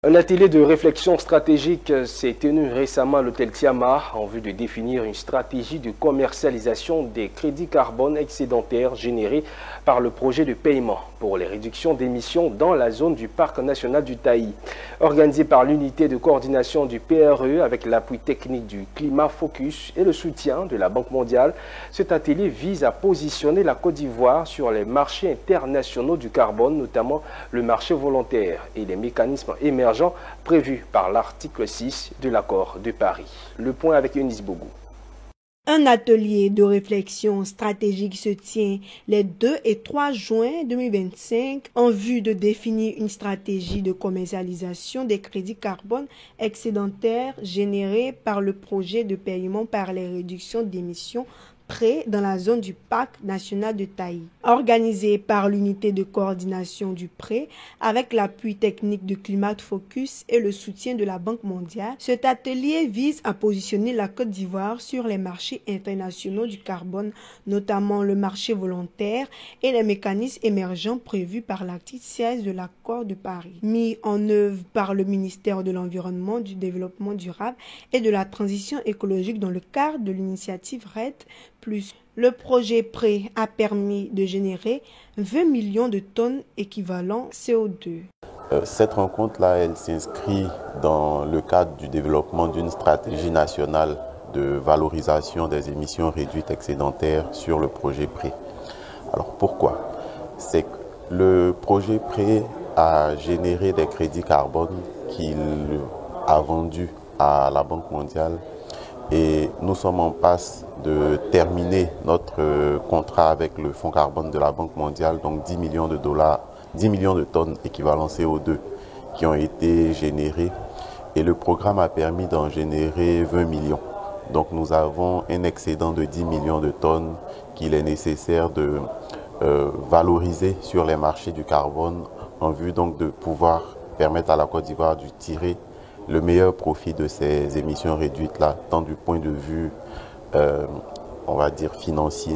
Un atelier de réflexion stratégique s'est tenu récemment à l'hôtel Tiama en vue de définir une stratégie de commercialisation des crédits carbone excédentaires générés par le projet de paiement pour les réductions d'émissions dans la zone du parc national du Taï. Organisé par l'unité de coordination du PRE avec l'appui technique du Climat Focus et le soutien de la Banque mondiale, cet atelier vise à positionner la Côte d'Ivoire sur les marchés internationaux du carbone, notamment le marché volontaire et les mécanismes émergents prévu par l'article 6 de l'accord de Paris. Le point avec Eunice Bougou. Un atelier de réflexion stratégique se tient les 2 et 3 juin 2025 en vue de définir une stratégie de commercialisation des crédits carbone excédentaires générés par le projet de paiement par les réductions d'émissions prêt dans la zone du parc national de Taï. Organisé par l'unité de coordination du prêt avec l'appui technique du Climat Focus et le soutien de la Banque mondiale, cet atelier vise à positionner la Côte d'Ivoire sur les marchés internationaux du carbone, notamment le marché volontaire et les mécanismes émergents prévus par l'article 16 de l'accord de Paris. Mis en œuvre par le ministère de l'Environnement, du Développement durable et de la Transition écologique dans le cadre de l'initiative RED+. Le projet prêt a permis de générer 20 millions de tonnes équivalent CO2. Cette rencontre-là, elle s'inscrit dans le cadre du développement d'une stratégie nationale de valorisation des émissions réduites excédentaires sur le projet prêt. Alors pourquoi? C'est que le projet prêt a généré des crédits carbone qu'il a vendus à la Banque mondiale. Et nous sommes en passe de terminer notre contrat avec le Fonds carbone de la Banque mondiale, donc 10 millions de dollars, 10 millions de tonnes équivalent CO2 qui ont été générées. Et le programme a permis d'en générer 20 millions. Donc nous avons un excédent de 10 millions de tonnes qu'il est nécessaire de valoriser sur les marchés du carbone en vue donc de pouvoir permettre à la Côte d'Ivoire de tirer le meilleur profit de ces émissions réduites-là, tant du point de vue, on va dire, financier.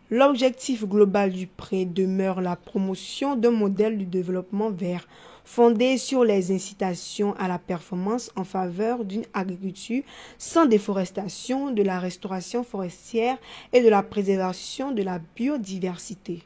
L'objectif global du prêt demeure la promotion d'un modèle de développement vert fondé sur les incitations à la performance en faveur d'une agriculture sans déforestation, de la restauration forestière et de la préservation de la biodiversité.